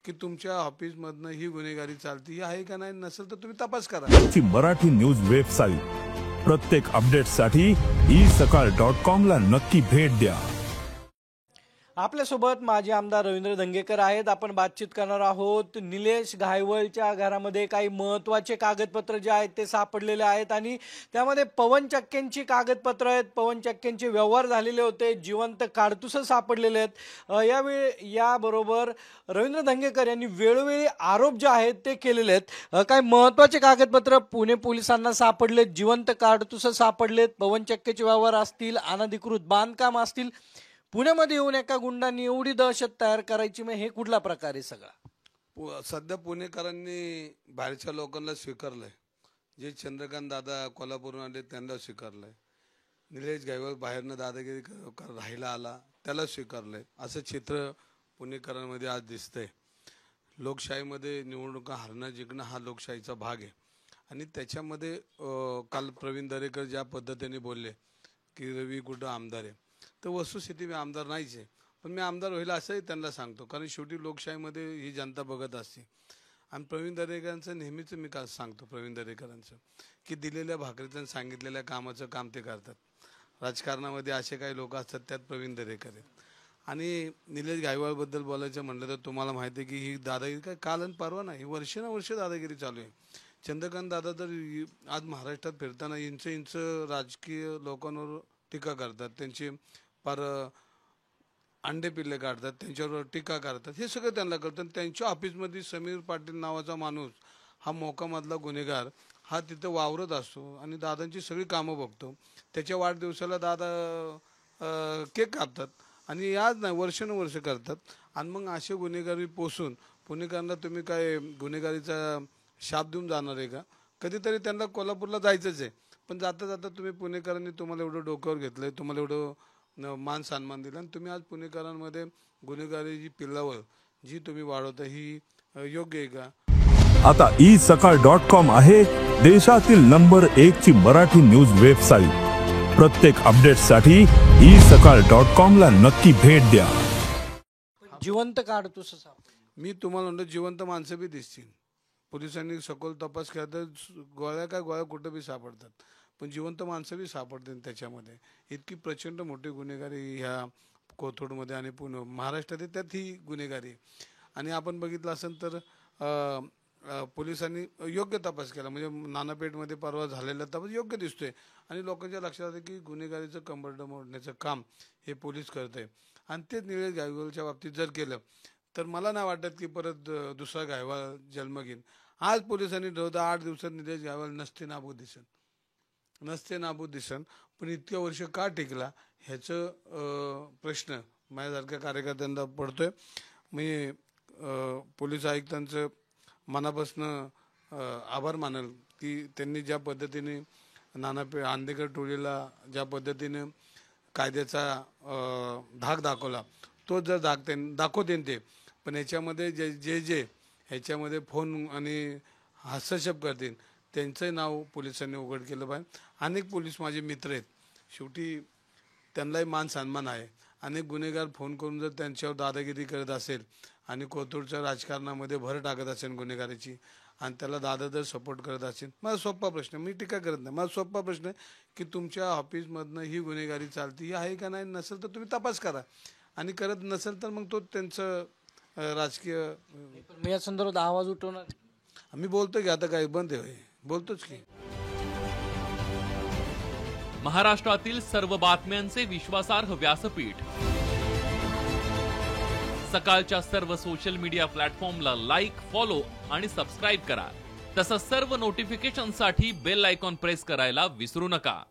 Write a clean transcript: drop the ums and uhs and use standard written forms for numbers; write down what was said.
की तुमच्या ऑफिसमधनं ही गुन्हेगारी चालती ही आहे का नाही, नसेल तर तुम्ही तपास करा. ची मराठी न्यूज वेबसाईट प्रत्येक अपडेटसाठी isakal.com ला नक्की भेट द्या. आपल्यासोबत माजी आमदार रवींद्र धंगेकर आहेत. आपण बातचीत करणार आहोत. निलेश घायवळच्या घरामध्ये काही महत्त्वाचे कागदपत्र जे आहेत ते सापडलेले आहेत आणि त्यामध्ये पवन चक्केंची कागदपत्र आहेत. पवन चक्केंचे व्यवहार झालेले होते, जिवंत काडतुसं सापडलेले आहेत. याबरोबर रवींद्र धंगेकर यांनी वेळोवेळी आरोप जे आहेत ते केलेले आहेत. काही महत्त्वाचे कागदपत्र पुणे पोलिसांना सापडलेत, जिवंत काडतुसं सापडलेत, पवन चक्केचे व्यवहार असतील, अनधिकृत बांधकाम असतील. पुण्यामध्ये येऊन एका गुंडांनी एवढी दहशत तयार करायची, मग हे कुठला प्रकार आहे सगळा? सध्या पुणेकरांनी बाहेरच्या लोकांना स्वीकारलंय. जे चंद्रकांत दादा कोल्हापूरहून आले त्यांना स्वीकारलंय. निलेश घायवळ बाहेरनं दादागिरी राहायला आला त्याला स्वीकारलंय. असं चित्र पुणेकरांमध्ये आज दिसतंय. लोकशाहीमध्ये निवडणुका हरणं जिंकणं हा लोकशाहीचा भाग आहे आणि त्याच्यामध्ये काल प्रवीण दरेकर ज्या पद्धतीने बोलले की रवी कुठं आमदार आहे, तर वस्तुस्थिती मी आमदार नाहीच आहे, पण मी आमदार होईल असंही त्यांना सांगतो. कारण शेवटी लोकशाहीमध्ये ही जनता बघत असते. आणि प्रवीण दरेकरांचं नेहमीच मी का सांगतो, प्रवीण दरेकरांचं की दिलेल्या भाकरीचं सांगितलेल्या कामाचं काम ते करतात. राजकारणामध्ये असे काही लोक असतात, त्यात प्रवीण दरेकर आहेत. आणि निलेश घायवळबद्दल बोलायचं म्हटलं तर तुम्हाला माहिती आहे की ही दादागिरी काय काल आणि परवा नाही, वर्ष दादागिरी चालू आहे. चंद्रकांत दादा तर आज महाराष्ट्रात फिरताना इंच राजकीय लोकांवर टीका करतात, त्यांची पर अंडे पिल्ले काढतात, त्यांच्यावर टीका करतात. हे सगळं त्यांना करतात. त्यांच्या ऑफिसमध्ये समीर पाटील नावाचा माणूस हा मोकामधला गुन्हेगार हा तिथं वावरत असतो आणि दादांची सगळी कामं बघतो. त्याच्या वाढदिवसाला दादा केक कापतात आणि आज नाही वर्ष करतात. आणि मग असे गुन्हेगारी पोसून पुणेकरांना तुम्ही काय गुन्हेगारीचा शाप देऊन जाणार आहे का? कधीतरी त्यांना कोल्हापूरला जायचंच आहे, पण जाता जाता तुम्ही पुणेकरांनी तुम्हाला एवढं डोक्यावर घेतलंय, तुम्हाला एवढं मान सन्मान दिला आणि तुम्ही आज पुणेकरांमध्ये गुन्हेगारीची पिल्लावर जी तुम्ही वाढवता ही योग्य आहे का? आता isakal.com आहे देशातील नंबर 1 ची मराठी न्यूज वेबसाईट. प्रत्येक अपडेटसाठी isakal.com ला नक्की भेट द्या. जिवंत काडतुसं मी तुम्हाला म्हणतो जिवंत माणसं बी दिसतील. पोलिसांनी सखोल तपास केला तर गोळ्या कुठं बी सापडतात, पण जिवंत माणसं बी सापडतात त्याच्यामध्ये. इतकी प्रचंड मोठी गुन्हेगारी ह्या कोथरूडमध्ये आणि पुणे महाराष्ट्रात त्यात ही गुन्हेगारी. आणि आपण बघितलं असेल तर पोलिसांनी योग्य तपास केला, म्हणजे नानापेठमध्ये परवा झालेला तपास योग्य दिसतोय आणि लोकांच्या लक्षात आलं की गुन्हेगारीचं कंबरडं मोडण्याचं काम हे पोलीस करत आहे. आणि तेच निलेश घायवळच्या बाबतीत जर केलं तर मला नाही वाटत की परत दुसरा घायवळ जन्म घेईन. आज पोलिसांनी ठरवतं 8 दिवसात निलेश घायवळ नसते नाबूद दिसन, पण इतक्या वर्ष का टिकला ह्याचं प्रश्न माझ्यासारख्या कार्यकर्त्यांना पडतोय. मी पोलीस आयुक्तांचं मनापासून आभार मानेल की त्यांनी ज्या पद्धतीने आंदेकर टोळीला ज्या पद्धतीने कायद्याचा धाक दाखवला, तो जर दाखवते ते, पण ह्याच्यामध्ये जे ह्याच्यामध्ये फोन आणि हस्तक्षेप करतील त्यांचंही नाव पोलिसांनी उघड केलं पाहिजे. अनेक पोलीस माझे मित्र आहेत, शेवटी त्यांनाही मान सन्मान आहे. अनेक गुन्हेगार फोन करून जर त्यांच्यावर दादागिरी करत असेल आणि कोथरूडच्या राजकारणामध्ये भर टाकत असेल गुन्हेगारीची आणि त्याला दादा जर सपोर्ट करत असेल, माझा सोपा प्रश्न, मी टीका करत नाही, माझा सोपा प्रश्न आहे की तुमच्या ऑफिसमधनं ही गुन्हेगारी चालती ही आहे का नाही, नसेल तर तुम्ही तपास करा आणि करत नसेल तर मग तो त्यांचं राजकीय. मी या संदर्भात आवाज उठवणार. आम्ही बोलतो की आता काय बंद आहे, बोलतोच की. महाराष्ट्रातील सर्व बातम्यांचे विश्वासार्ह व्यासपीठ सकाळच्या सर्व सोशल मीडिया प्लॅटफॉर्मला लाईक, फॉलो आणि सबस्क्राईब करा. तसंच सर्व नोटिफिकेशनसाठी बेल आयकॉन प्रेस करायला विसरू नका.